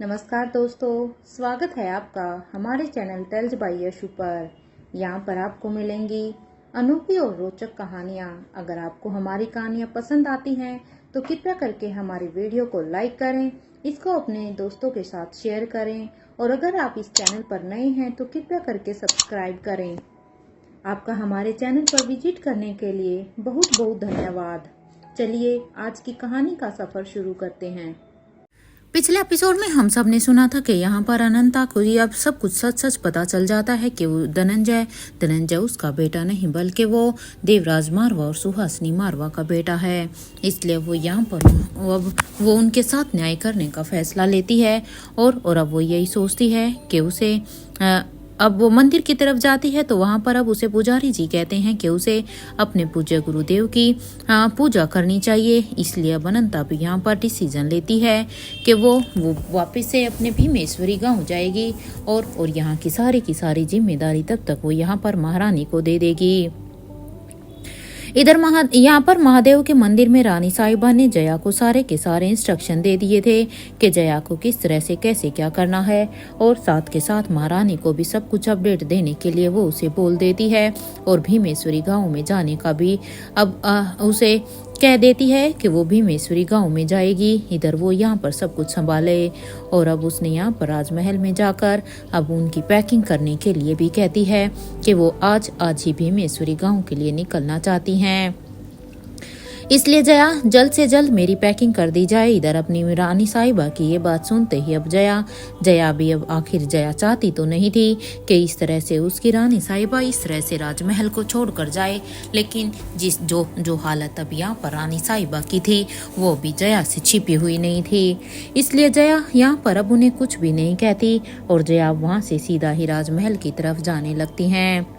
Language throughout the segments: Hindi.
नमस्कार दोस्तों, स्वागत है आपका हमारे चैनल टेल्स बाय यशु पर। यहाँ पर आपको मिलेंगी अनोखी और रोचक कहानियाँ। अगर आपको हमारी कहानियाँ पसंद आती हैं तो कृपया करके हमारी वीडियो को लाइक करें, इसको अपने दोस्तों के साथ शेयर करें और अगर आप इस चैनल पर नए हैं तो कृपया करके सब्सक्राइब करें। आपका हमारे चैनल पर विजिट करने के लिए बहुत बहुत धन्यवाद। चलिए आज की कहानी का सफर शुरू करते हैं। पिछले एपिसोड में हम सब ने सुना था कि यहाँ पर अनंता को ये अब सब कुछ सच सच पता चल जाता है कि वो धनंजय उसका बेटा नहीं बल्कि वो देवराज मारवा और सुहासिनी मारवा का बेटा है। इसलिए वो यहाँ पर अब वो उनके साथ न्याय करने का फैसला लेती है और अब वो यही सोचती है कि उसे अब वो मंदिर की तरफ जाती है तो वहां पर अब उसे पुजारी जी कहते हैं कि उसे अपने पूज्य गुरुदेव की पूजा करनी चाहिए। इसलिए अब अनंता भी यहाँ पर डिसीजन लेती है कि वो वापस से अपने भीमेश्वरी गांव जाएगी और यहाँ की सारी जिम्मेदारी तब तक वो यहाँ पर महारानी को दे देगी। इधर यहाँ पर महादेव के मंदिर में रानी साहिबा ने जया को सारे के सारे इंस्ट्रक्शन दे दिए थे कि जया को किस तरह से कैसे क्या करना है और साथ के साथ महारानी को भी सब कुछ अपडेट देने के लिए वो उसे बोल देती है और भीमेश्वरी गांव में जाने का भी अब उसे कह देती है कि वो भीमेश्वरी गांव में जाएगी। इधर वो यहाँ पर सब कुछ संभाले और अब उसने यहाँ पर राजमहल में जाकर अब उनकी पैकिंग करने के लिए भी कहती है कि वो आज ही भीमेश्वरी गांव के लिए निकलना चाहती हैं। इसलिए जया जल्द से जल्द मेरी पैकिंग कर दी जाए। इधर अपनी रानी साहिबा की ये बात सुनते ही अब जया भी अब आखिर जया चाहती तो नहीं थी कि इस तरह से उसकी रानी साहिबा इस तरह से राजमहल को छोड़कर जाए, लेकिन जो हालत अब यहाँ पर रानी साहिबा की थी वो भी जया से छिपी हुई नहीं थी। इसलिए जया यहाँ पर अब उन्हें कुछ भी नहीं कहती और जया वहाँ से सीधा ही राजमहल की तरफ जाने लगती हैं।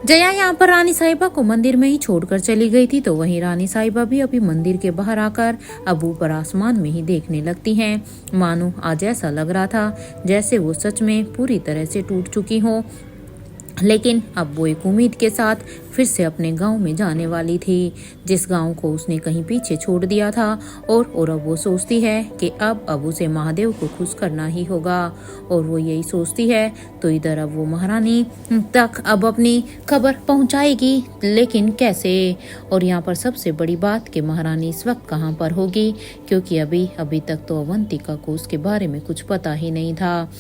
जया यहाँ पर रानी साहिबा को मंदिर में ही छोड़कर चली गई थी तो वहीं रानी साहिबा भी अभी मंदिर के बाहर आकर अब ऊपर आसमान में ही देखने लगती हैं। मानो आज ऐसा लग रहा था जैसे वो सच में पूरी तरह से टूट चुकी हो, लेकिन अब वो एक उम्मीद के साथ फिर से अपने गांव में जाने वाली थी, जिस गांव को उसने कहीं पीछे छोड़ दिया था और अब वो सोचती है कि अब उसे महादेव को खुश करना ही होगा और वो यही सोचती है। तो इधर अब वो महारानी तक अब अपनी खबर पहुंचाएगी, लेकिन कैसे? और यहाँ पर सबसे बड़ी बात कि महारानी इस वक्त कहाँ पर होगी, क्योंकि अभी तक तो अवंतिका को उसके बारे में कुछ पता ही नहीं था।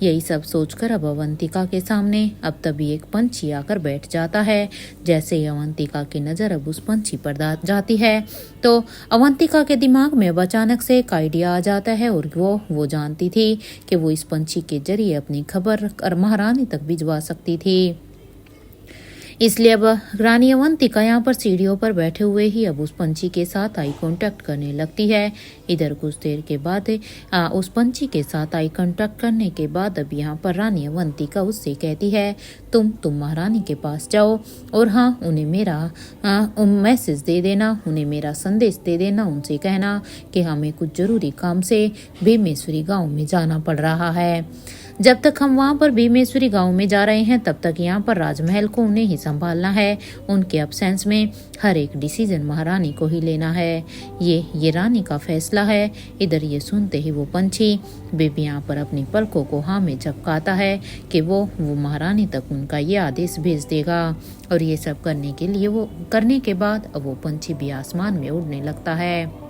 यही सब सोचकर अब अवंतिका के सामने अब तभी एक पंछी आकर बैठ जाता है। जैसे ही अवंतिका की नजर अब उस पंछी पर जाती है तो अवंतिका के दिमाग में अब अचानक से एक आइडिया आ जाता है और वो जानती थी कि वो इस पंछी के जरिए अपनी खबर महारानी तक भिजवा सकती थी। इसलिए अब रानी अवंतिका यहाँ पर सीढ़ियों पर बैठे हुए ही अब उस पंछी के साथ आई कांटेक्ट करने लगती है। इधर कुछ देर के बाद उस पंछी के साथ आई कांटेक्ट करने के बाद अब यहाँ पर रानी अवंतिका उससे कहती है तुम महारानी के पास जाओ और हाँ उन्हें मेरा मैसेज दे देना, उन्हें मेरा संदेश दे देना, उनसे कहना कि हमें कुछ जरूरी काम से भीमेश्वरी गाँव में जाना पड़ रहा है। जब तक हम वहाँ पर भीमेश्वरी गांव में जा रहे हैं तब तक यहाँ पर राजमहल को उन्हें ही संभालना है। उनके अब्सेंस में हर एक डिसीजन महारानी को ही लेना है। ये रानी का फैसला है। इधर ये सुनते ही वो पंछी बेबी यहाँ पर अपनी पलकों को हाँ में झपकाता है कि वो महारानी तक उनका ये आदेश भेज देगा और ये सब करने के बाद अब वो पंछी भी आसमान में उड़ने लगता है।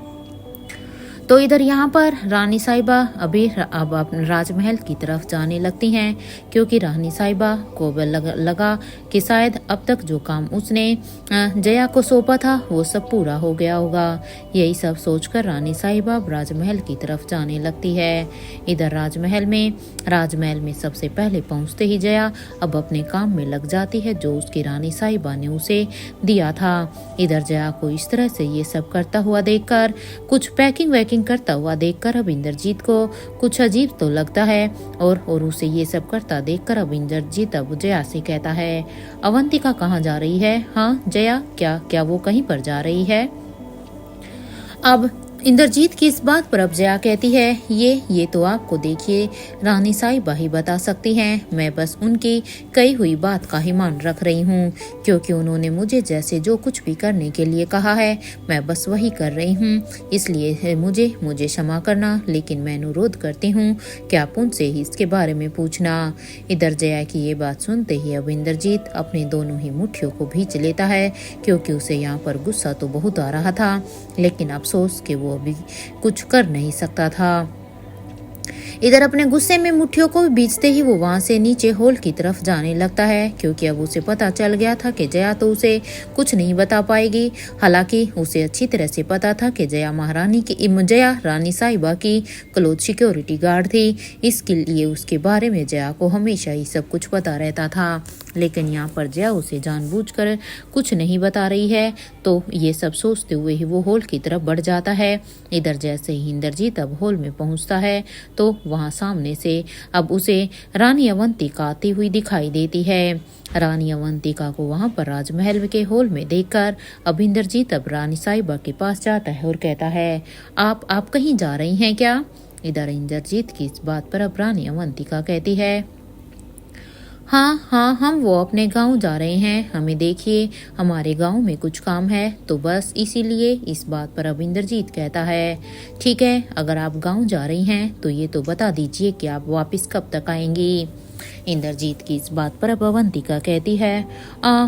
तो इधर यहाँ पर रानी साहिबा अब राजमहल की तरफ जाने लगती हैं, क्योंकि रानी साहिबा को लगा कि शायद अब तक जो काम उसने जया को सौंपा था वो सब पूरा हो गया होगा। यही सब सोचकर रानी साहिबा अब राजमहल की तरफ जाने लगती है। इधर राजमहल में सबसे पहले पहुंचते ही जया अब अपने काम में लग जाती है जो उसकी रानी साहिबा ने उसे दिया था। इधर जया को इस तरह से ये सब करता हुआ देखकर, कुछ पैकिंग करता हुआ देखकर अब इंद्रजीत को कुछ अजीब तो लगता है और उसे ये सब करता देखकर अब इंद्रजीत अब जया से कहता है अवंतिका कहाँ जा रही है? हाँ जया, क्या वो कहीं पर जा रही है? अब इंद्रजीत की इस बात पर अब जया कहती है, ये तो आपको देखिए रानी साहिबा ही बता सकती हैं। मैं बस उनकी कही हुई बात का ही मान रख रही हूँ, क्योंकि उन्होंने मुझे जैसे जो कुछ भी करने के लिए कहा है मैं बस वही कर रही हूँ। इसलिए मुझे क्षमा करना, लेकिन मैं अनुरोध करती हूँ कि आप उनसे ही इसके बारे में पूछना। इधर जया की ये बात सुनते ही अब इंद्रजीत अपने दोनों ही मुट्ठियों को भींच लेता है, क्योंकि उसे यहाँ पर गुस्सा तो बहुत आ रहा था, लेकिन अफसोस कि वो अभी कुछ कर नहीं सकता था। इधर अपने गुस्से में मुट्ठियों को बीचते ही वो वहां से नीचे हॉल की तरफ जाने लगता है, क्योंकि अब उसे पता चल गया था कि जया तो उसे कुछ नहीं बता पाएगी। हालांकि उसे अच्छी तरह से पता था कि जया रानी साहिबा की क्लोज सिक्योरिटी गार्ड थी, इसके लिए उसके बारे में जया को हमेशा ही सब कुछ पता रहता था। लेकिन यहाँ पर जया उसे जानबूझकर कुछ नहीं बता रही है, तो ये सब सोचते हुए ही वो हॉल की तरफ बढ़ जाता है। इधर जैसे ही इंद्रजीत अब हॉल में पहुंचता है तो वहां सामने से अब उसे रानी अवंतिका आती हुई दिखाई देती है। रानी अवंतिका को वहां पर राजमहल के हॉल में देखकर अब इंद्रजीत अब रानी साहिबा के पास जाता है और कहता है, आप कहीं जा रही हैं क्या? इधर इंद्रजीत की इस बात पर अब रानी अवंतिका कहती है, हाँ, हम वो अपने गांव जा रहे हैं। हमें देखिए हमारे गांव में कुछ काम है, तो बस इसीलिए। इस बात पर अब इंद्रजीत कहता है, ठीक है, अगर आप गांव जा रही हैं तो ये तो बता दीजिए कि आप वापस कब तक आएंगी। इंद्रजीत की इस बात पर अब अवंतिका कहती है,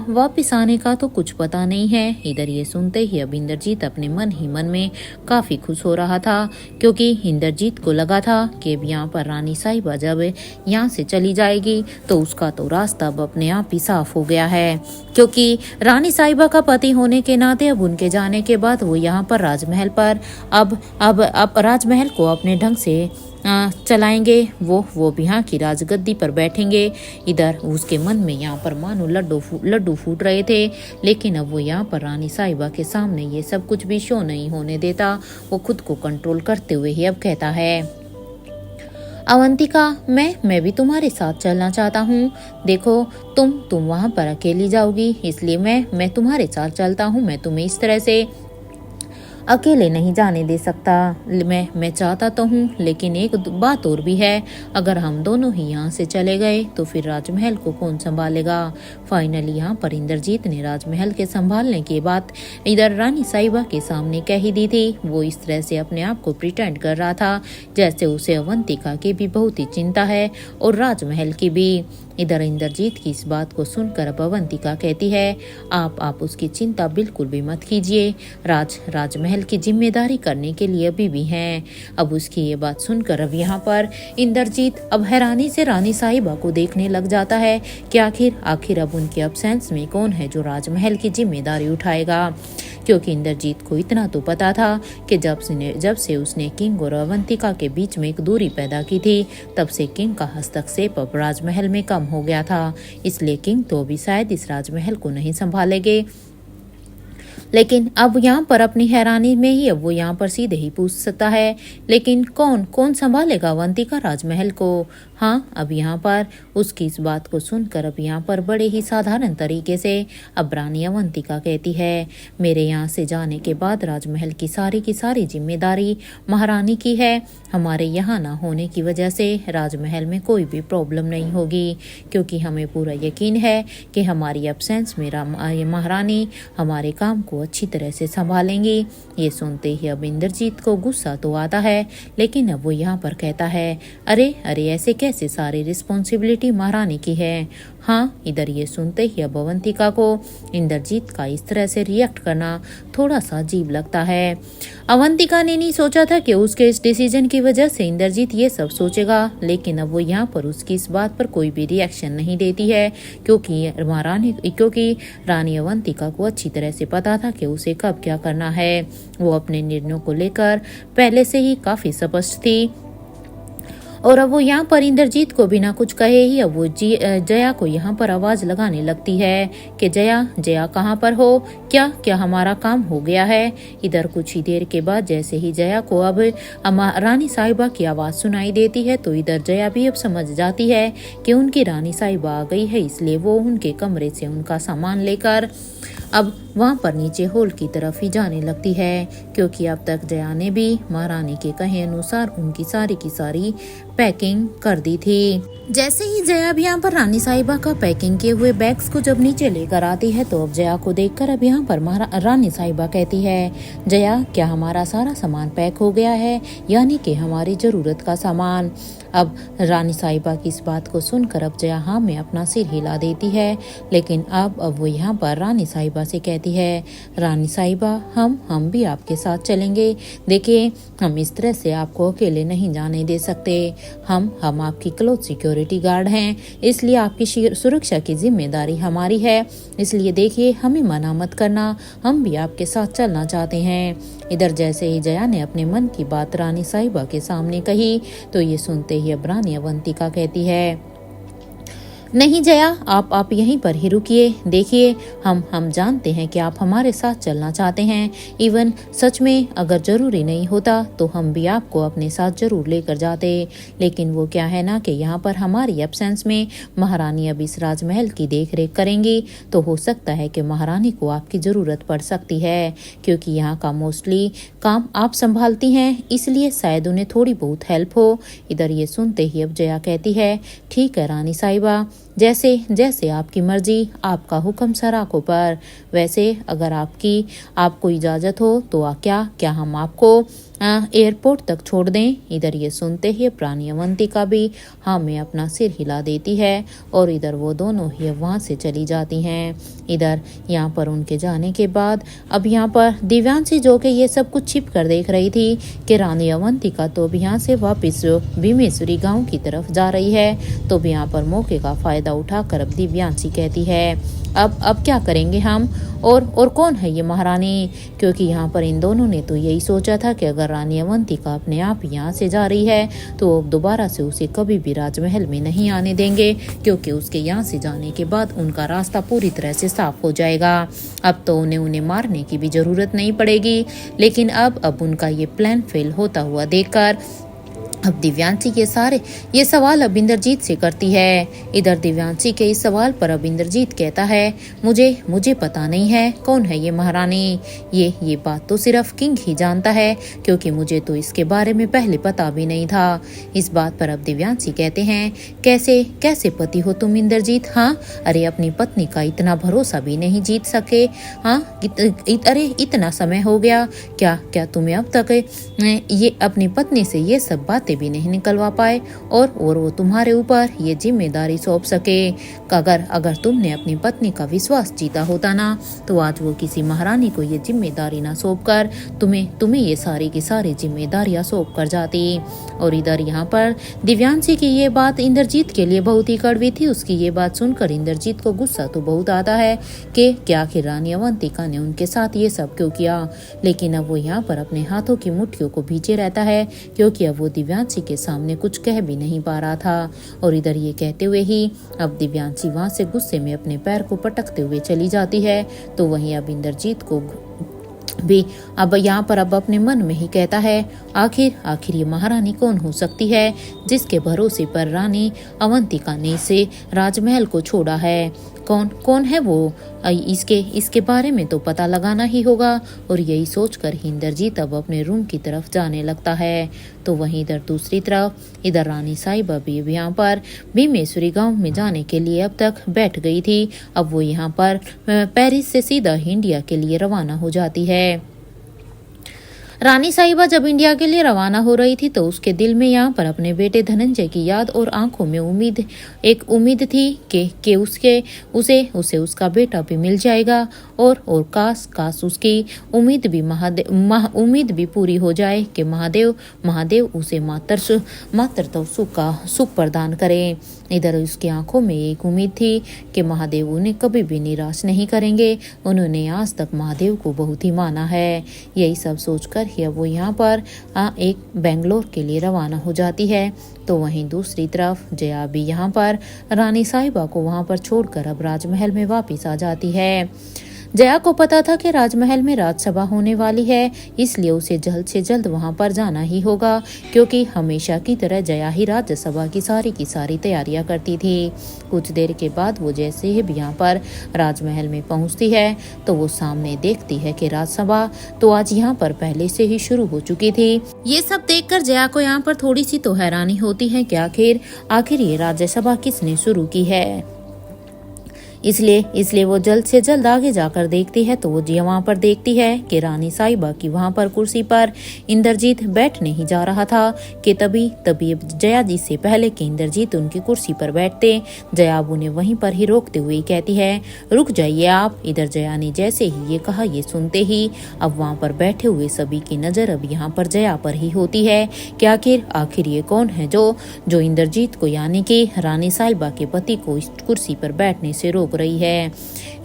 वापिस आने का तो कुछ पता नहीं है। इधर ये सुनते ही अब इंद्रजीत अपने मन ही मन में काफी खुश हो रहा था, क्योंकि इंद्रजीत को लगा था कि अब यहाँ पर रानी साहिबा जब यहाँ से चली जाएगी तो उसका तो रास्ता अब अपने आप ही साफ हो गया है, क्योंकि रानी साहिबा का पति होने के नाते अब उनके जाने के बाद वो यहाँ पर राजमहल पर अब राजमहल को अपने ढंग से चलाएंगे। वो भी यहाँ की राजगद्दी पर बैठेंगे। इधर उसके मन में यहाँ पर मानो लड्डू फूट रहे थे, लेकिन अब वो यहाँ पर रानी साहिबा के सामने ये सब कुछ भी शो नहीं होने देता। वो खुद को कंट्रोल करते हुए ही अब कहता है, अवंतिका, मैं भी तुम्हारे साथ चलना चाहता हूँ। देखो तुम वहाँ पर अकेली जाओगी, इसलिए मैं तुम्हारे साथ चलता हूँ। मैं तुम्हें इस तरह से अकेले नहीं जाने दे सकता। मैं चाहता तो हूँ, लेकिन एक बात और भी है, अगर हम दोनों ही यहाँ से चले गए तो फिर राजमहल को कौन संभालेगा। फाइनली यहाँ पर इंद्रजीत ने राजमहल के संभालने की बात इधर रानी साहिबा के सामने कह ही दी थी। वो इस तरह से अपने आप को प्रिटेंड कर रहा था जैसे उसे अवंतिका की भी बहुत ही चिंता है और राजमहल की भी। इधर इंद्रजीत की इस बात को सुनकर अब अवंतिका कहती है, आप उसकी चिंता बिल्कुल भी मत कीजिए। राजमहल की जिम्मेदारी करने के लिए अभी भी हैं। अब उसकी ये बात सुनकर अब यहाँ पर इंद्रजीत अब हैरानी से रानी साहिबा को देखने लग जाता है कि आखिर अब उनके अब्सेंस में कौन है जो राजमहल की जिम्मेदारी उठाएगा, क्योंकि इंद्रजीत को इतना तो पता था कि जब से उसने किंग और अवंतिका के बीच में एक दूरी पैदा की थी, तब से किंग का हस्तक्षेप अब राजमहल में कम हो गया था। इसलिए किंग तो भी शायद इस राजमहल को नहीं संभालेंगे। लेकिन अब यहाँ पर अपनी हैरानी में ही अब वो यहाँ पर सीधे ही पूछ सकता है, लेकिन कौन संभालेगा अवंतिका राजमहल को। हाँ, अब यहाँ पर उसकी इस बात को सुनकर अब यहाँ पर बड़े ही साधारण तरीके से अब रानी अवंतिका कहती है, मेरे यहाँ से जाने के बाद राजमहल की सारी जिम्मेदारी महारानी की है। हमारे यहाँ ना होने की वजह से राजमहल में कोई भी प्रॉब्लम नहीं होगी, क्योंकि हमें पूरा यकीन है कि हमारी एब्सेंस में महारानी हमारे काम को अच्छी तरह से संभालेंगी। ये सुनते ही अब इंद्रजीत को गुस्सा तो आता है, लेकिन अब वो यहाँ पर कहता है, अरे ऐसे कैसे सारी रिस्पॉन्सिबिलिटी महारानी की है। हाँ, इधर ये सुनते ही अब अवंतिका को इंद्रजीत का इस तरह से रिएक्ट करना थोड़ा सा अजीब लगता है। अवंतिका ने नहीं सोचा था कि उसके इस डिसीजन की वजह से इंद्रजीत ये सब सोचेगा, लेकिन अब वो यहाँ पर उसकी इस बात पर कोई भी रिएक्शन नहीं देती है, क्योंकि रानी अवंतिका को अच्छी तरह से पता था कि उसे कब क्या करना है। वो अपने निर्णयों को लेकर पहले से ही काफी स्पष्ट थी और अब वो यहाँ पर इंद्रजीत को बिना कुछ कहे ही अब वो जया को यहाँ पर आवाज लगाने लगती है कि जया जया कहाँ पर हो, क्या क्या हमारा काम हो गया है। इधर कुछ ही देर के बाद जैसे ही जया को अब रानी साहिबा की आवाज सुनाई देती है तो इधर जया भी अब समझ जाती है कि उनकी रानी साहिबा आ गई है, इसलिए वो उनके कमरे से उनका सामान लेकर अब वहाँ पर नीचे हॉल की तरफ ही जाने लगती है, क्योंकि अब तक जया ने भी महारानी के कहे अनुसार उनकी सारी की सारी पैकिंग कर दी थी। जैसे ही जया अब यहाँ पर रानी साहिबा का पैकिंग किए हुए बैग्स को जब नीचे लेकर आती है तो अब जया को देखकर अब यहाँ पर रानी साहिबा कहती है, जया क्या हमारा सारा सामान पैक हो गया है, यानी कि हमारी जरूरत का सामान। अब रानी साहिबा की इस बात को सुनकर अब जया हाँ में अपना सिर हिला देती है, लेकिन अब वो यहाँ पर रानी साहिबा से कहती है, रानी साहिबा हम भी आपके साथ चलेंगे। देखिए हम इस तरह से आपको अकेले नहीं जाने दे सकते, हम आपकी क्लोज सिक्योरिटी गार्ड हैं, इसलिए आपकी सुरक्षा की जिम्मेदारी हमारी है, इसलिए देखिए हमें मना मत करना, हम भी आपके साथ चलना चाहते हैं। इधर जैसे ही जया ने अपने मन की बात रानी साहिबा के सामने कही तो ये सुनते ही अब रानी अवंतिका कहती है, नहीं जया आप यहीं पर ही रुकिए, देखिए हम जानते हैं कि आप हमारे साथ चलना चाहते हैं, इवन सच में अगर जरूरी नहीं होता तो हम भी आपको अपने साथ जरूर लेकर जाते, लेकिन वो क्या है ना कि यहाँ पर हमारी एब्सेंस में महारानी अब इस राजमहल की देखरेख करेंगी, तो हो सकता है कि महारानी को आपकी ज़रूरत पड़ सकती है, क्योंकि यहाँ का मोस्टली काम आप संभालती हैं, इसलिए शायद उन्हें थोड़ी बहुत हेल्प हो। इधर ये सुनते ही अब जया कहती है, ठीक है रानी साहिबा, जैसे जैसे आपकी मर्जी, आपका हुक्म सराखों पर। वैसे अगर आपको इजाज़त हो तो क्या हम आपको एयरपोर्ट तक छोड़ दें। इधर ये सुनते ही रानी अवंतिका भी हाँ में अपना सिर हिला देती है और इधर वो दोनों ही वहाँ से चली जाती हैं। इधर यहाँ पर उनके जाने के बाद अब यहाँ पर दिव्यांशी जो कि ये सब कुछ छिप कर देख रही थी कि रानी अवंतिका तो अब यहाँ से वापस भीमेश्वरी गांव की तरफ जा रही है, तो यहाँ पर मौके का फायदा उठाकर अब दिव्यांशी कहती है, अब क्या करेंगे हम, और कौन है ये महारानी, क्योंकि यहाँ पर इन दोनों ने तो यही सोचा था कि अगर रानी अवंतिका अपने आप यहाँ से जा रही है तो दोबारा से उसे कभी भी राजमहल में नहीं आने देंगे, क्योंकि उसके यहाँ से जाने के बाद उनका रास्ता पूरी तरह से साफ हो जाएगा। अब तो उन्हें मारने की भी जरूरत नहीं पड़ेगी। लेकिन अब उनका ये प्लान फेल होता हुआ देखकर अब दिव्यांशी के सारे ये सवाल अब इंद्रजीत से करती है। इधर दिव्यांशी के इस सवाल पर अब इंद्रजीत कहता है, मुझे पता नहीं है कौन है ये महारानी, ये बात तो सिर्फ किंग ही जानता है, क्योंकि मुझे तो इसके बारे में पहले पता भी नहीं था। इस बात पर अब दिव्यांशी कहते हैं, कैसे पति हो तुम इंद्रजीत, हाँ अरे अपनी पत्नी का इतना भरोसा भी नहीं जीत सके, हाँ अरे इतना समय हो गया, क्या तुम्हें अब तक ये अपनी पत्नी से ये सब बातें भी नहीं निकलवा पाए और वो तुम्हारे ऊपर ये जिम्मेदारी सौंप सके। अगर तुमने अपनी पत्नी का विश्वास जीता होता ना तो आज वो किसी महारानी को ये जिम्मेदारी ना सौंप कर तुम्हें ये सारी की सारी जिम्मेदारियां सौंप कर जाती। और इधर यहाँ पर दिव्यांशी की ये बात इंद्रजीत के लिए बहुत ही कड़वी थी। उसकी ये बात सुनकर इंद्रजीत को गुस्सा तो बहुत आता है कि क्या आखिर रानी अवंतिका ने उनके साथ ये सब क्यों किया, लेकिन अब वो यहाँ पर अपने हाथों की मुट्ठियों को भींचे रहता है, क्योंकि अब वो दिव्यांशी के सामने कुछ कह भी नहीं पा रहा था। और इधर ये कहते हुए ही अब दिव्यांशी वहां से गुस्से में अपने पैर को पटकते हुए चली जाती है। तो वहीं अब इंद्रजीत को भी अब यहाँ पर अब अपने मन में ही कहता है, आखिर ये महारानी कौन हो सकती है जिसके भरोसे पर रानी अवंतिका ने इसे राजमहल को छोड़ा है। कौन है वो, इसके बारे में तो पता लगाना ही होगा। और यही सोचकर ही इंद्रजीत अब अपने रूम की तरफ जाने लगता है। तो वहीं इधर दूसरी तरफ इधर रानी साहिबा भी यहाँ पर भीमेश्वरी गांव में जाने के लिए अब तक बैठ गई थी। अब वो यहाँ पर पेरिस से सीधा इंडिया के लिए रवाना हो जाती है। रानी साहिबा जब इंडिया के लिए रवाना हो रही थी तो उसके दिल में यहाँ पर अपने बेटे धनंजय की याद और आंखों में उम्मीद थी कि उसे उसका बेटा भी मिल जाएगा और काश उसकी उम्मीद भी पूरी हो जाए कि महादेव उसे मातृत्व सुख प्रदान करें। इधर उसकी आंखों में एक उम्मीद थी कि महादेव उन्हें कभी भी निराश नहीं करेंगे। उन्होंने आज तक महादेव को बहुत ही माना है। यही सब सोचकर लेकर ही अब वो यहाँ पर एक बेंगलोर के लिए रवाना हो जाती है। तो वहीं दूसरी तरफ जया भी यहाँ पर रानी साहिबा को वहाँ पर छोड़कर अब राजमहल में वापस आ जाती है। जया को पता था कि राजमहल में राजसभा होने वाली है, इसलिए उसे जल्द से जल्द वहां पर जाना ही होगा, क्योंकि हमेशा की तरह जया ही राज्यसभा की सारी तैयारियां करती थी। कुछ देर के बाद वो जैसे ही यहाँ पर राजमहल में पहुंचती है तो वो सामने देखती है कि राजसभा तो आज यहाँ पर पहले से ही शुरू हो चुकी थी। ये सब देखकर जया को यहाँ पर थोड़ी सी तो हैरानी होती है कि आखिर ये राज्यसभा किसने शुरू की है। इसलिए वो जल्द से जल्द आगे जाकर देखती है तो वो जी वहाँ पर देखती है कि रानी साहिबा की वहाँ पर कुर्सी पर इंद्रजीत बैठने ही जा रहा था कि तभी जया जी से पहले कि इंद्रजीत उनकी कुर्सी पर बैठते, जया उन्हें वहीं पर ही रोकते हुए कहती है, रुक जाइए आप। इधर जया ने जैसे ही ये कहा, ये सुनते ही अब वहाँ पर बैठे हुए सभी की नजर अब यहाँ पर जया पर ही होती है कि आखिर ये कौन है जो इंद्रजीत को यानी कि रानी साहिबा के पति को इस कुर्सी पर बैठने से रोक रही है।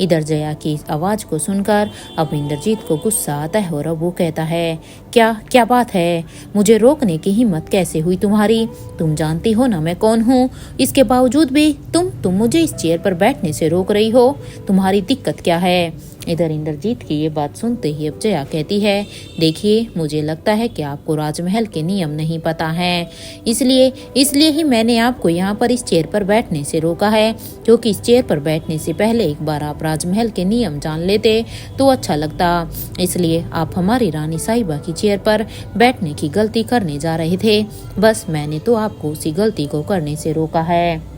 इधर जया की आवाज को सुनकर अब इंद्रजीत को गुस्सा आता है और अब वो कहता है, क्या बात है, मुझे रोकने की हिम्मत कैसे हुई तुम्हारी? तुम जानती हो ना मैं कौन हूँ, इसके बावजूद भी तुम मुझे इस चेयर पर बैठने से रोक रही हो। तुम्हारी दिक्कत क्या है? इधर इंद्रजीत की ये बात सुनते ही अब जया कहती है, देखिए मुझे लगता है कि आपको राजमहल के नियम नहीं पता है, इसलिए ही मैंने आपको यहाँ पर इस चेयर पर बैठने से रोका है, क्योंकि इस चेयर पर बैठने से पहले एक बार आप राजमहल के नियम जान लेते तो अच्छा लगता। इसलिए आप हमारी रानी साहिबा की चेयर पर बैठने की गलती करने जा रहे थे, बस मैंने तो आपको उसी गलती को करने से रोका है।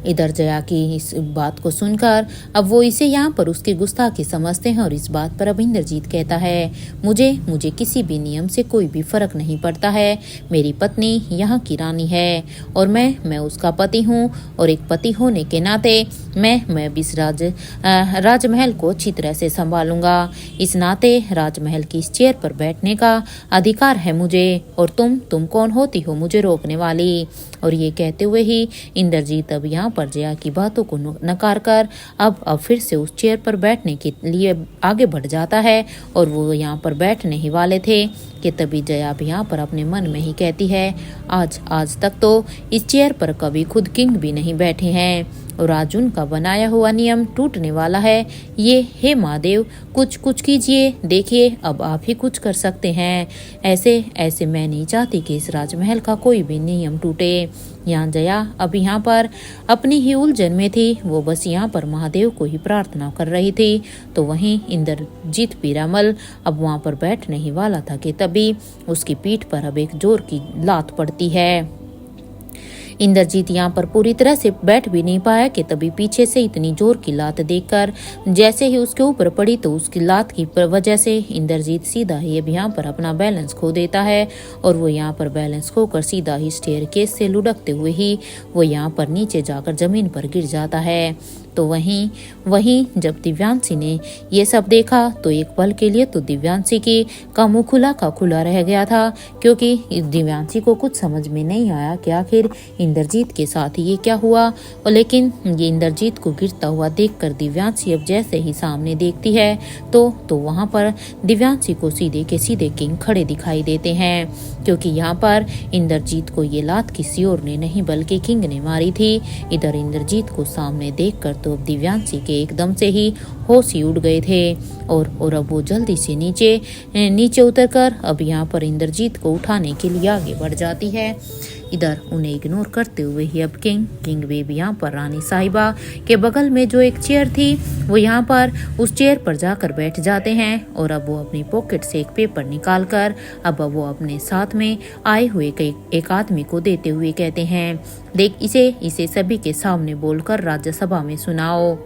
इधर जया की इस बात को सुनकर अब वो इसे यहाँ पर उसकी गुस्ताखी समझते हैं और इस बात पर अब इंद्रजीत कहता है, मुझे किसी भी नियम से कोई भी फर्क नहीं पड़ता है। मेरी पत्नी यहाँ की रानी है और मैं उसका पति हूँ, और एक पति होने के नाते मैं इस राजमहल को अच्छी तरह से संभालूंगा। इस नाते राजमहल की इस चेयर पर बैठने का अधिकार है मुझे, और तुम कौन होती हो मुझे रोकने वाली? और ये कहते हुए ही इंद्रजीत अब यहाँ पर जया की बातों को नकार कर अब फिर से उस चेयर पर बैठने के लिए आगे बढ़ जाता है, और वो यहाँ पर बैठने ही वाले थे कि तभी जया भी यहाँ पर अपने मन में ही कहती है, आज तक तो इस चेयर पर कभी खुद किंग भी नहीं बैठे हैं, और आज उनका बनाया हुआ नियम टूटने वाला है। ये हे महादेव, कुछ कीजिए, देखिए अब आप ही कुछ कर सकते हैं। ऐसे मैं नहीं चाहती कि इस राजमहल का कोई भी नियम टूटे। यहाँ जया अब यहाँ पर अपनी ही उलझन में थी, वो बस यहाँ पर महादेव को ही प्रार्थना कर रही थी। तो वहीं इंद्रजीत पीरामल अब वहाँ पर बैठने ही वाला था कि तभी उसकी पीठ पर अब एक जोर की लात पड़ती है। इंद्रजीत यहाँ पर पूरी तरह से बैठ भी नहीं पाया कि तभी पीछे से इतनी जोर की लात देखकर जैसे ही उसके ऊपर पड़ी तो उसकी लात की वजह से इंद्रजीत सीधा ही अब यहाँ पर अपना बैलेंस खो देता है, और वो यहाँ पर बैलेंस खोकर सीधा ही स्टेयरकेस से लुढ़कते हुए ही वो यहाँ पर नीचे जाकर जमीन पर गिर जाता है। तो वहीं जब दिव्यांशी ने ये सब देखा तो एक पल के लिए तो दिव्यांशी का मुंह खुला रह गया था, क्योंकि दिव्यांशी को कुछ समझ में नहीं आया कि आखिर इंद्रजीत के साथ ये क्या हुआ। और लेकिन ये इंद्रजीत को गिरता हुआ देखकर दिव्यांशी अब जैसे ही सामने देखती है तो वहां पर दिव्यांशी को सीधे के सीधे किंग खड़े दिखाई देते हैं, क्योंकि यहाँ पर इंद्रजीत को ये लात किसी और ने नहीं बल्कि किंग ने मारी थी। इधर इंद्रजीत को सामने देखकर तो अब दिव्यांशी के एकदम से ही होश ही उड़ गए थे, और अब वो जल्दी से नीचे उतरकर अब यहाँ पर इंद्रजीत को उठाने के लिए आगे बढ़ जाती है। इधर उन्हें इग्नोर करते हुए ही अब किंग बेबी यहाँ पर रानी साहिबा के बगल में जो एक चेयर थी वो यहाँ पर उस चेयर पर जाकर बैठ जाते हैं, और अब वो अपनी पॉकेट से एक पेपर निकालकर अब वो अपने साथ में आए हुए एक आदमी को देते हुए कहते हैं, देख इसे सभी के सामने बोलकर राज्यसभा में सुनाओ।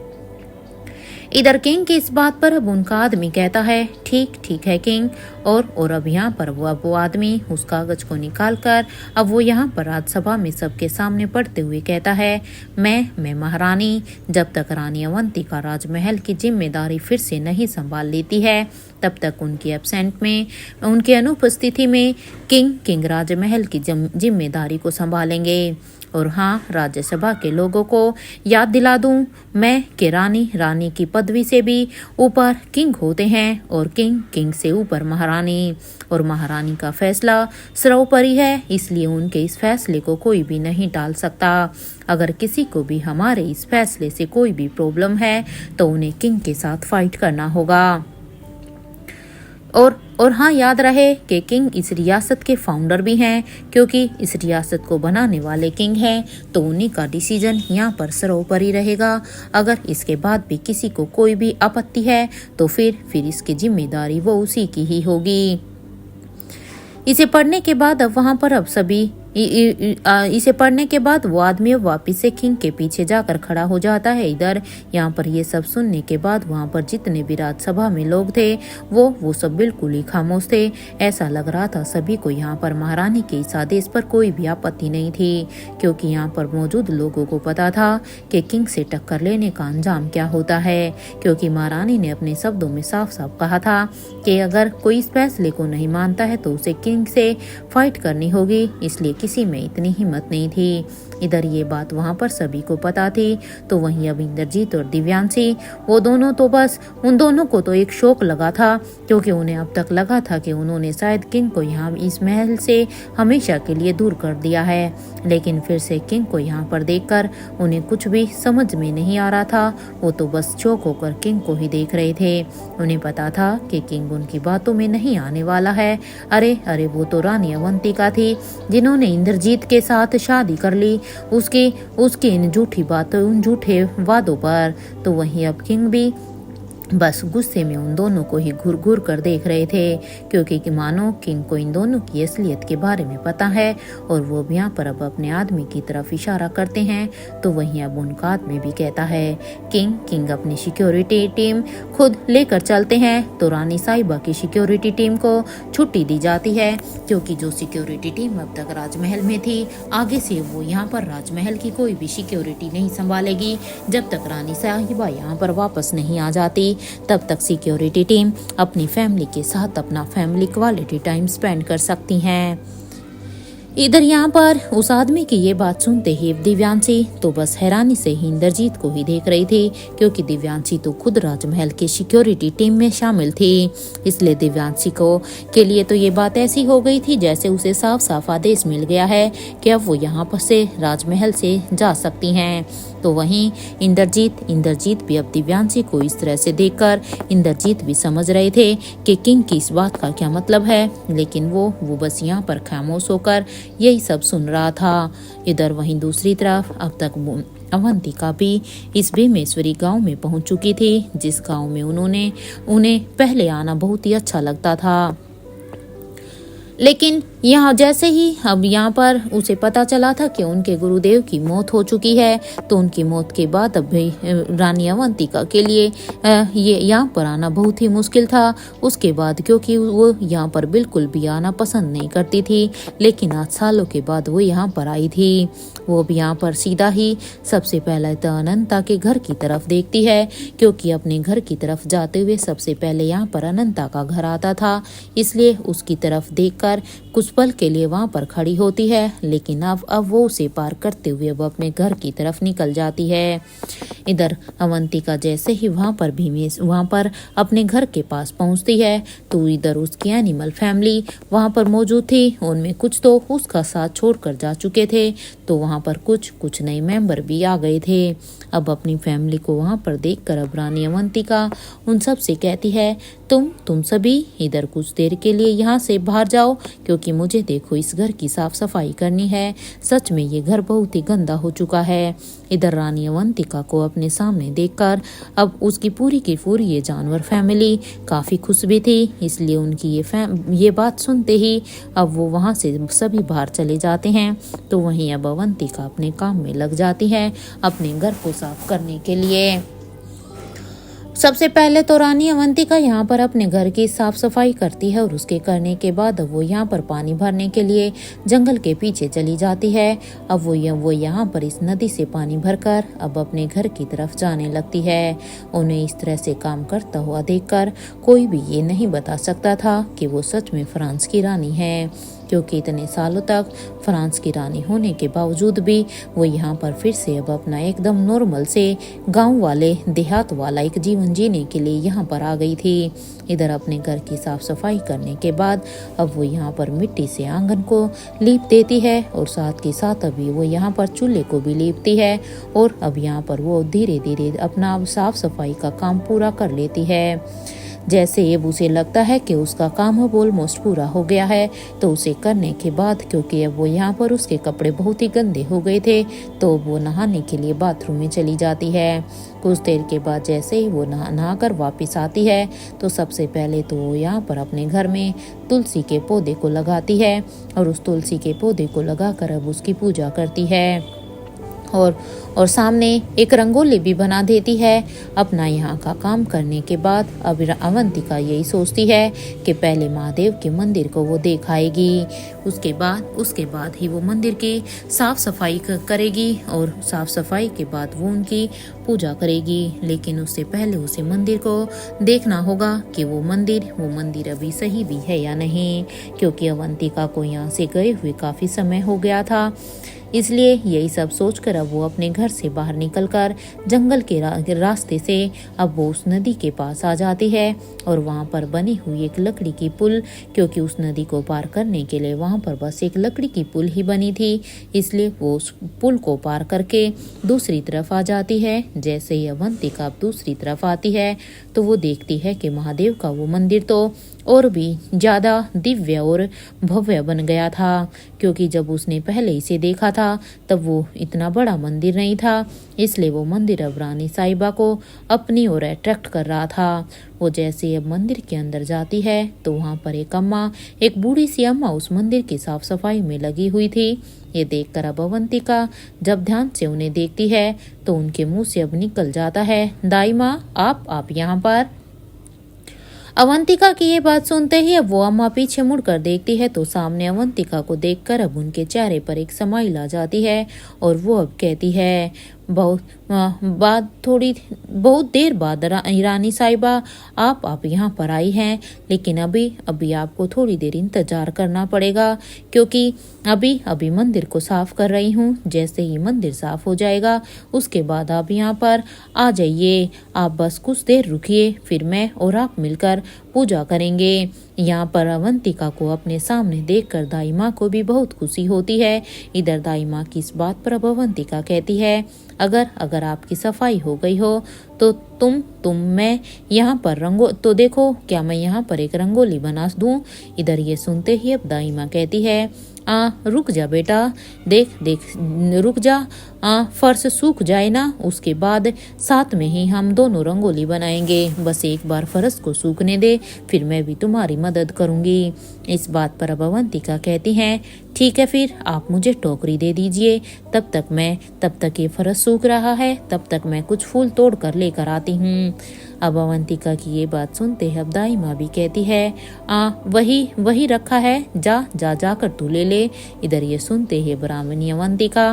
इधर किंग की इस बात पर अब उनका आदमी कहता है, ठीक है किंग। और अब यहाँ पर वो आदमी उस कागज को निकालकर अब वो यहाँ पर राज्यसभा में सबके सामने पढ़ते हुए कहता है, मैं महारानी जब तक रानी अवंतिका राजमहल की जिम्मेदारी फिर से नहीं संभाल लेती है तब तक उनकी एब्सेंट में, उनकी अनुपस्थिति में किंग राजमहल की जिम्मेदारी को संभालेंगे। और हाँ, राज्यसभा के लोगों को याद दिला दूं मैं कि रानी की पदवी से भी ऊपर किंग होते हैं और किंग से ऊपर महारानी, और महारानी का फैसला सर्वोपरि है, इसलिए उनके इस फैसले को कोई भी नहीं टाल सकता। अगर किसी को भी हमारे इस फैसले से कोई भी प्रॉब्लम है तो उन्हें किंग के साथ फाइट करना होगा। और हाँ, याद रहे कि किंग इस रियासत के फाउंडर भी हैं, क्योंकि इस रियासत को बनाने वाले किंग हैं, तो उन्हीं का डिसीजन यहाँ पर सर्वोपरि रहेगा। अगर इसके बाद भी किसी को कोई भी आपत्ति है तो फिर इसकी जिम्मेदारी वो उसी की ही होगी। इसे पढ़ने के बाद इसे पढ़ने के बाद वो आदमी वापिस से किंग के पीछे जाकर खड़ा हो जाता है। इधर यहाँ पर ये सब सुनने के बाद वहाँ पर जितने भी राज्यसभा में लोग थे वो सब बिल्कुल ही खामोश थे। ऐसा लग रहा था सभी को यहाँ पर महारानी के इस आदेश पर कोई भी आपत्ति नहीं थी, क्योंकि यहाँ पर मौजूद लोगों को पता था कि किंग से टक्कर लेने का अंजाम क्या होता है, क्योंकि महारानी ने अपने शब्दों में साफ साफ कहा था कि अगर कोई इस फैसले को नहीं मानता है तो उसे किंग से फाइट करनी होगी, इसलिए किसी में इतनी हिम्मत नहीं थी। इधर ये बात वहाँ पर सभी को पता थी, तो वहीं अब इंद्रजीत और दिव्यांशी वो दोनों तो बस उन दोनों को तो एक शौक लगा था, क्योंकि उन्हें अब तक लगा था कि उन्होंने शायद किंग को यहाँ इस महल से हमेशा के लिए दूर कर दिया है, लेकिन फिर से किंग को यहाँ पर देखकर उन्हें कुछ भी समझ में नहीं आ रहा था। वो तो बस चौंक होकर किंग को ही देख रहे थे। उन्हें पता था कि किंग उनकी बातों में नहीं आने वाला है। अरे वो तो रानी अवंतिका थी जिन्होंने इंद्रजीत के साथ शादी कर ली, उसकी इन झूठी बातों, उन झूठे वादों पर। तो वहीं अब किंग भी बस गुस्से में उन दोनों को ही घूर घूर कर देख रहे थे, क्योंकि मानो किंग को इन दोनों की असलियत के बारे में पता है और वो भी यहाँ पर अब अपने आदमी की तरफ इशारा करते हैं। तो वहीं अब उनका आदमी भी कहता है किंग अपनी सिक्योरिटी टीम खुद लेकर चलते हैं। तो रानी साहिबा की सिक्योरिटी टीम को छुट्टी दी जाती है, क्योंकि जो सिक्योरिटी टीम अब तक राजमहल में थी, आगे से वो यहाँ पर राजमहल की कोई भी सिक्योरिटी नहीं संभालेगी जब तक रानी साहिबा यहाँ पर वापस नहीं आ जाती। तब तक सिक्योरिटी टीम अपनी फैमिली के साथ अपना फैमिली क्वालिटी टाइम स्पेंड कर सकती हैं। इधर यहाँ पर उस आदमी की ये बात सुनते ही दिव्यांशी तो बस हैरानी से ही इंद्रजीत को ही देख रही थी, क्योंकि दिव्यांशी तो खुद राजमहल की सिक्योरिटी टीम में शामिल थी। इसलिए दिव्यांशी के लिए तो ये बात ऐसी हो गई थी जैसे उसे साफ साफ आदेश मिल गया है कि अब वो यहाँ पर से राजमहल से जा सकती हैं। तो वहीं इंद्रजीत भी अब दिव्यांशी को इस तरह से देखकर इंद्रजीत भी समझ रहे थे कि किंग की इस बात का क्या मतलब है, लेकिन वो बस यहाँ पर खामोश होकर यही सब सुन रहा था। इधर वहीं दूसरी तरफ अब तक अवंतिका भी इस भीमेश्वरी गांव में पहुंच चुकी थी, जिस गांव में उन्हें पहले आना बहुत ही अच्छा लगता था। लेकिन यहाँ जैसे ही अब यहाँ पर उसे पता चला था कि उनके गुरुदेव की मौत हो चुकी है, तो उनकी मौत के बाद अब भी रानी अवंतिका के लिए ये यहाँ पर आना बहुत ही मुश्किल था। उसके बाद क्योंकि वो यहाँ पर बिल्कुल भी आना पसंद नहीं करती थी, लेकिन आज सालों के बाद वो यहाँ पर आई थी। वो भी यहाँ पर सीधा ही सबसे पहले तो अनंता के घर की तरफ देखती है, क्योंकि अपने घर की तरफ जाते हुए सबसे पहले यहाँ पर अनंता का घर आता था, इसलिए उसकी तरफ देखकर कुछ पल के लिए वहां पर खड़ी होती है। लेकिन अब वो उसे पार करते हुए वो अपने घर की तरफ निकल जाती है। इधर अवंतिका जैसे ही वहां पर अपने घर के पास पहुंचती है, तो इधर उसकी एनिमल फैमिली वहां पर मौजूद थी। उनमें कुछ तो उसका साथ छोड़कर जा चुके थे, तो वहां पर कुछ नए मेंबर भी आ गए थे। अब अपनी फैमिली को वहां पर देखकर अब रानी अवंतिका उन सब से कहती है, तुम सभी इधर कुछ देर के लिए यहाँ से बाहर जाओ, क्योंकि मुझे देखो इस घर की साफ सफाई करनी है। सच में ये घर बहुत ही गंदा हो चुका है। इधर रानी अवंतिका को अपने सामने देखकर अब उसकी पूरी की पूरी ये जानवर फैमिली काफी खुश भी थी, इसलिए उनकी ये बात सुनते ही अब वो वहाँ से सभी बाहर चले जाते हैं। तो वहीं अब अवंतिका अपने काम में लग जाती है अपने घर को साफ करने के लिए। सबसे पहले तो रानी अवंतिका यहाँ पर अपने घर की साफ सफाई करती है, और उसके करने के बाद वो यहाँ पर पानी भरने के लिए जंगल के पीछे चली जाती है। अब वो यहाँ पर इस नदी से पानी भरकर अब अपने घर की तरफ जाने लगती है। उन्हें इस तरह से काम करता हुआ देखकर कोई भी ये नहीं बता सकता था कि वो सच में फ्रांस की रानी है, क्योंकि इतने सालों तक फ्रांस की रानी होने के बावजूद भी वो यहाँ पर फिर से अब अपना एकदम नॉर्मल से गांव वाले देहात वाला एक जीवन जीने के लिए यहाँ पर आ गई थी। इधर अपने घर की साफ सफाई करने के बाद अब वो यहाँ पर मिट्टी से आंगन को लीप देती है और साथ के साथ अभी वो यहाँ पर चूल्हे को भी लीपती है और अब यहाँ पर वो धीरे धीरे अपना साफ सफाई का काम पूरा कर लेती है। जैसे अब उसे लगता है कि उसका काम अब ऑलमोस्ट पूरा हो गया है तो उसे करने के बाद, क्योंकि अब वो यहाँ पर उसके कपड़े बहुत ही गंदे हो गए थे, तो वो नहाने के लिए बाथरूम में चली जाती है। कुछ देर के बाद जैसे ही वो नहा कर वापस आती है तो सबसे पहले तो वो यहाँ पर अपने घर में तुलसी के पौधे को लगाती है और उस तुलसी के पौधे को लगाकर अब उसकी पूजा करती है और सामने एक रंगोली भी बना देती है। अपना यहाँ का काम करने के बाद अब अवंतिका यही सोचती है कि पहले महादेव के मंदिर को वो देख आएगी, उसके बाद ही वो मंदिर की साफ सफाई करेगी और साफ सफाई के बाद वो उनकी पूजा करेगी। लेकिन उससे पहले उसे मंदिर को देखना होगा कि वो मंदिर अभी सही भी है या नहीं, क्योंकि अवंतिका को यहाँ से गए हुए काफी समय हो गया था। इसलिए यही सब सोचकर अब वो अपने घर से बाहर निकलकर जंगल के रास्ते से अब वो उस नदी के पास आ जाती है और वहाँ पर बनी हुई एक लकड़ी की पुल, क्योंकि उस नदी को पार करने के लिए वहाँ पर बस एक लकड़ी की पुल ही बनी थी, इसलिए वो उस पुल को पार करके दूसरी तरफ आ जाती है। जैसे ही अवंतिका दूसरी तरफ आती है तो वो देखती है कि महादेव का वो मंदिर तो और भी ज़्यादा दिव्य और भव्य बन गया था, क्योंकि जब उसने पहले इसे देखा था तब वो इतना बड़ा मंदिर नहीं था, इसलिए वो मंदिर अब रानी साहिबा को अपनी ओर अट्रैक्ट कर रहा था। वो जैसे अब मंदिर के अंदर जाती है तो वहाँ पर एक बूढ़ी सी अम्मा उस मंदिर की साफ सफाई में लगी हुई थी। ये देखकर अब अवंतिका जब ध्यान से उन्हें देखती है तो उनके मुंह से अब निकल जाता है, दाई माँ आप यहाँ पर। अवंतिका की ये बात सुनते ही अब वो अम्मा पीछे मुड़कर देखती है तो सामने अवंतिका को देखकर अब उनके चेहरे पर एक स्माइल आ जाती है और वो अब कहती है, बहुत देर बाद रानी साहिबा आप यहाँ पर आई हैं, लेकिन अभी आपको थोड़ी देर इंतजार करना पड़ेगा, क्योंकि अभी मंदिर को साफ कर रही हूँ। जैसे ही मंदिर साफ हो जाएगा उसके बाद आप यहाँ पर आ जाइए। आप बस कुछ देर रुकिए, फिर मैं और आप मिलकर पूजा करेंगे। यहाँ पर अवंतिका को अपने सामने देखकर दाई माँ को भी बहुत खुशी होती है। इधर दाई माँ की इस बात पर अब अवंतिका कहती है, अगर आपकी सफाई हो गई हो तो मैं यहाँ पर तो देखो क्या मैं यहाँ पर एक रंगोली बना दूं। इधर ये सुनते ही अब दाई माँ कहती है, रुक जा बेटा, देख रुक जा, फर्श सूख जाए ना, उसके बाद साथ में ही हम दोनों रंगोली बनाएंगे। बस एक बार फर्श को सूखने दे, फिर मैं भी तुम्हारी मदद करूंगी। इस बात पर अब अवंतिका कहती हैं, ठीक है, फिर आप मुझे टोकरी दे दीजिए, तब तक ये फर्श सूख रहा है, तब तक मैं कुछ फूल तोड़ कर लेकर आती हूँ। अब अवंतिका की ये बात सुनते ही अब दाई माँ भी कहती है, वही रखा है, जा कर तू ले ले। इधर ये सुनते ही ब्राह्मणी अवंतिका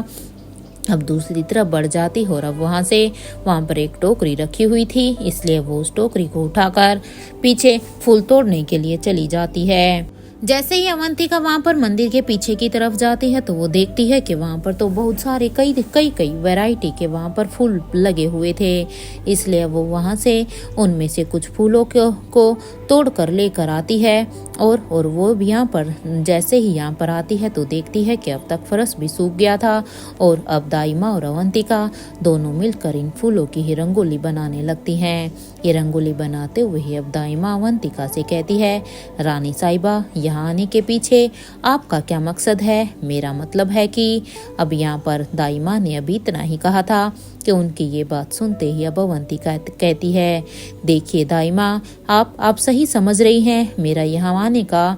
अब दूसरी तरफ बढ़ जाती और अब वहाँ पर एक टोकरी रखी हुई थी, इसलिए वो उस टोकरी को उठाकर पीछे फूल तोड़ने के लिए चली जाती है। जैसे ही अवंतिका वहाँ पर मंदिर के पीछे की तरफ जाती है तो वो देखती है कि वहाँ पर तो बहुत सारे कई वैरायटी के वहाँ पर फूल लगे हुए थे, इसलिए वो वहाँ से उनमें से कुछ फूलों को तोड़ कर लेकर आती है और वो भी यहाँ पर जैसे ही यहाँ पर आती है तो देखती है कि अब तक फर्श भी सूख गया था और अब दाई माँ और अवंतिका दोनों मिलकर इन फूलों की ही रंगोली बनाने लगती हैं। ये रंगोली बनाते हुए ही अब दाई माँ अवंतिका से कहती है, रानी साहिबा, यहाँ आने के पीछे आपका क्या मकसद है? मेरा मतलब है कि अब यहाँ पर दाई माँ ने अभी इतना ही कहा था कि उनकी ये बात सुनते ही अब अवंतिका कहती है, देखिए दाई माँ, आप सही समझ रही हैं, मेरा यहाँ आने का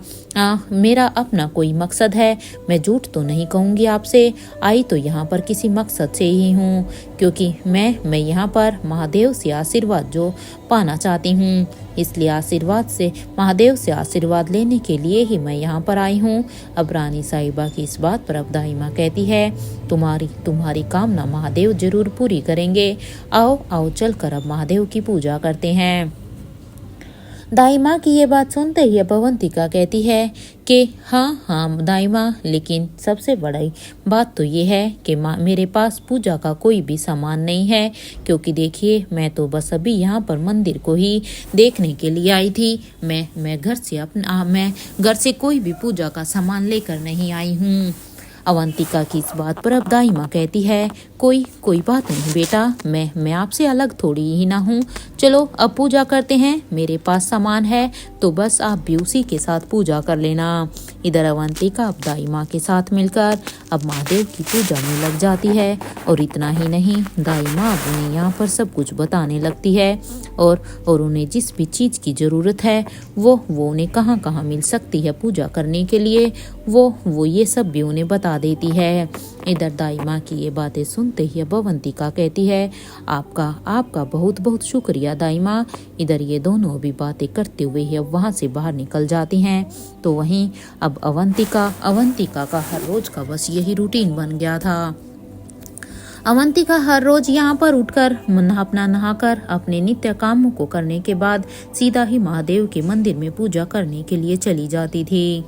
मेरा अपना कोई मकसद है। मैं झूठ तो नहीं कहूँगी, आपसे आई तो यहाँ पर किसी मकसद से ही हूँ, क्योंकि मैं यहाँ पर महादेव से आशीर्वाद जो पाना चाहती हूँ, इसलिए महादेव से आशीर्वाद लेने के लिए ही मैं यहाँ पर आई हूँ। अब रानी साहिबा की इस बात पर अब दाई माँ कहती है, तुम्हारी कामना महादेव जरूर पूरी करेंगे। आओ चल कर अब महादेव की पूजा करते हैं। दाई माँ की ये बात सुनते ही अब अवंतिका कहती है कि हाँ दाई माँ, लेकिन सबसे बड़ी बात तो ये है कि माँ मेरे पास पूजा का कोई भी सामान नहीं है, क्योंकि देखिए मैं तो बस अभी यहाँ पर मंदिर को ही देखने के लिए आई थी। मैं घर से कोई भी पूजा का सामान लेकर नहीं आई हूँ। अवंतिका की इस बात पर अब दाई माँ कहती है कोई बात नहीं बेटा, मैं आपसे अलग थोड़ी ही ना हूँ। चलो अब पूजा करते हैं, मेरे पास सामान है तो बस आप भी उसी के साथ पूजा कर लेना। इधर अवंतिका अब दाई माँ के साथ मिलकर अब महादेव की पूजा में लग जाती है। और इतना ही नहीं, दाई माँ अब उन्हें यहाँ पर सब कुछ बताने लगती है और उन्हें जिस भी चीज़ की ज़रूरत है वो उन्हें कहाँ मिल सकती है पूजा करने के लिए, वो ये सब भी उन्हें बता देती है। इधर दाई माँ की ये बातें सुनते ही अब अवंतिका कहती है आपका बहुत बहुत शुक्रिया दाई माँ। इधर ये दोनों भी बातें करते हुए ही अब वहाँ से बाहर निकल जाती हैं। तो वहीं अब अवंतिका का हर रोज का बस यही रूटीन बन गया था। अवंतिका हर रोज यहाँ पर उठकर अपना नहाकर अपने नित्य कामों को करने के बाद सीधा ही महादेव के मंदिर में पूजा करने के लिए चली जाती थी।